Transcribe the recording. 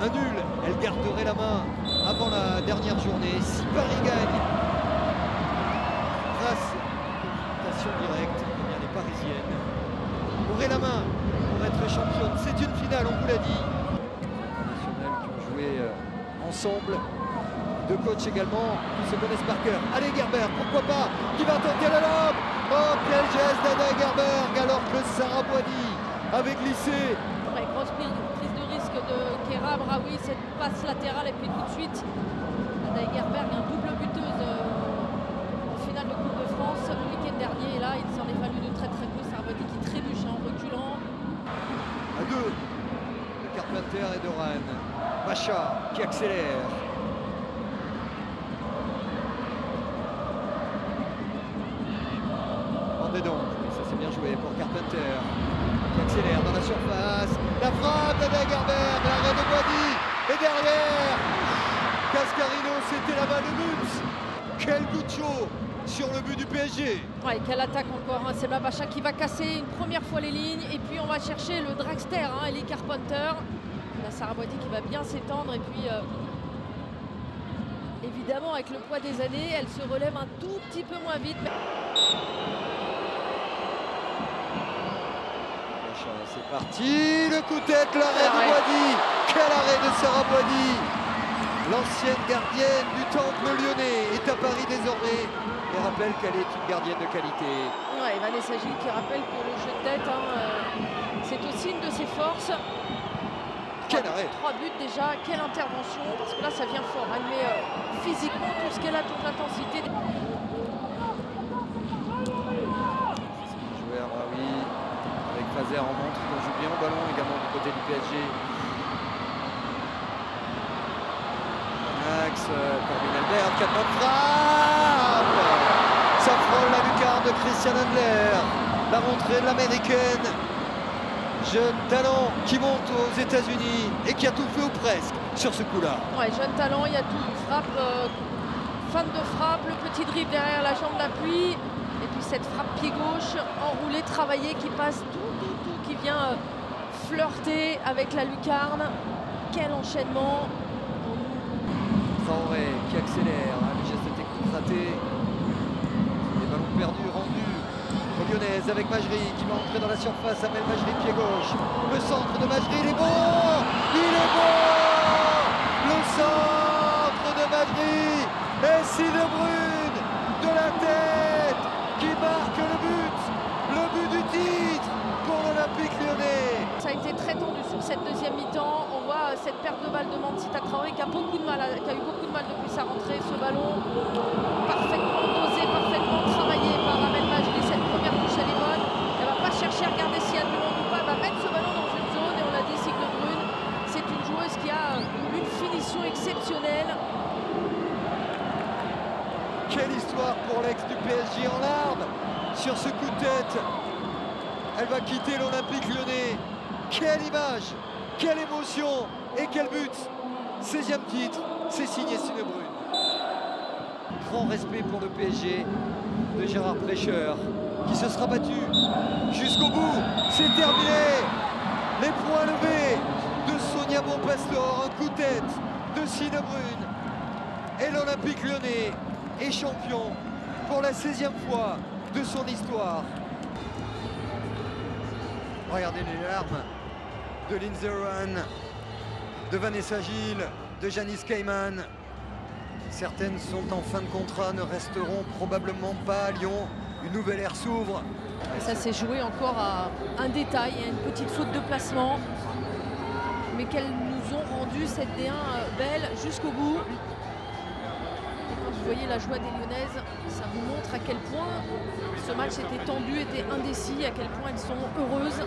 un nul, elle garderait la main avant la dernière journée. Si Paris gagne, grâce à une confrontation directe, eh bien, les Parisiennes auraient la main pour être championnes. C'est une finale, on vous l'a dit. Nationales qui ont joué ensemble. Deux coachs également qui se connaissent par cœur. Allez Gerber, pourquoi pas, qui va tenter la lobe. Oh, quel geste d'Ada Gerber, alors que Sarah Boidi avait glissé. Ouais, grosse prise de risque de Kéra Braoui, cette passe latérale et puis tout de suite Ada Gerber, un double buteuse en finale de Coupe de France le week-end dernier. Et là, il s'en est fallu de très peu. Sarah Boidi qui trébuche en reculant. À deux de Carpenter et de Rennes. Macha qui accélère. Donc, ça c'est bien joué pour Carpenter qui accélère dans la surface. La frappe d'Ada Gerber, l'arrêt de Boidi et derrière Cascarino, c'était la balle de but. Quel coup de chaud sur le but du PSG. Ouais, quelle attaque encore, hein. C'est Macha qui va casser une première fois les lignes et puis on va chercher le dragster, hein, Ellie Carpenter. La Sarah Boidi qui va bien s'étendre et puis évidemment avec le poids des années, elle se relève un tout petit peu moins vite. C'est parti, le coup de tête, l'arrêt de Boidi. Quel arrêt de Sarah Boidi. L'ancienne gardienne du Temple lyonnais est à Paris désormais et rappelle qu'elle est une gardienne de qualité. Ouais, Vanessa Gilles qui rappelle que le jeu de tête, c'est aussi une de ses forces. Quel arrêt. 3 buts déjà, quelle intervention, parce que là ça vient fort. Elle met physiquement tout ce qu'elle a, toute l'intensité. Fazer en montre, qui joue bien au ballon également du côté du PSG. Max, Corbin Albert, 4 bonnes frappes. Ça frôle la lucarne de Christian Handler. La rentrée de l'américaine. Jeune talent qui monte aux États-Unis et qui a tout fait ou presque sur ce coup-là. Ouais, jeune talent, il y a tout. Frappe, fin de frappe, le petit dribble derrière la jambe d'appui. Et puis cette frappe pied gauche, enroulée, travaillée, qui passe tout, qui vient flirter avec la lucarne. Quel enchaînement. Traoré qui accélère, le geste technique raté. Les ballons perdus, rendus aux Lyonnaises avec Majri qui va entrer dans la surface. Amel Majri, pied gauche. Le centre de Majri, il est bon. Il est bon. Le centre de Majri. Et si De Bruyne de la tête qui marque le but du titre pour l'Olympique lyonnais. Ça a été très tendu sur cette deuxième mi-temps. On voit cette perte de balle de Mansita Traoré qui a eu beaucoup de mal depuis sa rentrée. Ce ballon parfaitement dosé, parfaitement travaillé par Amel Majri. Cette première touche, elle est bonne. Elle va pas chercher à regarder s'il y a du monde ou pas. Elle va mettre ce ballon dans une zone et on l'a dit, Signe Brune, c'est une joueuse qui a une finition exceptionnelle. Quelle histoire pour l'ex du PSG en larmes sur ce coup de tête. Elle va quitter l'Olympique lyonnais. Quelle image, quelle émotion et quel but. 16e titre, c'est signé Signe Brune. Grand respect pour le PSG de Gérard Prêcheur qui se sera battu jusqu'au bout. C'est terminé. Les points levés de Sonia Bonpastor, un coup de tête de Signe Brune. Et l'Olympique lyonnais est champion pour la 16e fois de son histoire. Regardez les larmes de Lindsey Horan, de Vanessa Gilles, de Janice Cayman. Certaines sont en fin de contrat, ne resteront probablement pas à Lyon. Une nouvelle ère s'ouvre. Ça s'est joué encore à un détail, une petite faute de placement, mais qu'elles nous ont rendu cette D1 belle jusqu'au bout. Vous voyez la joie des Lyonnaises, ça vous montre à quel point ce match était tendu, était indécis, à quel point elles sont heureuses.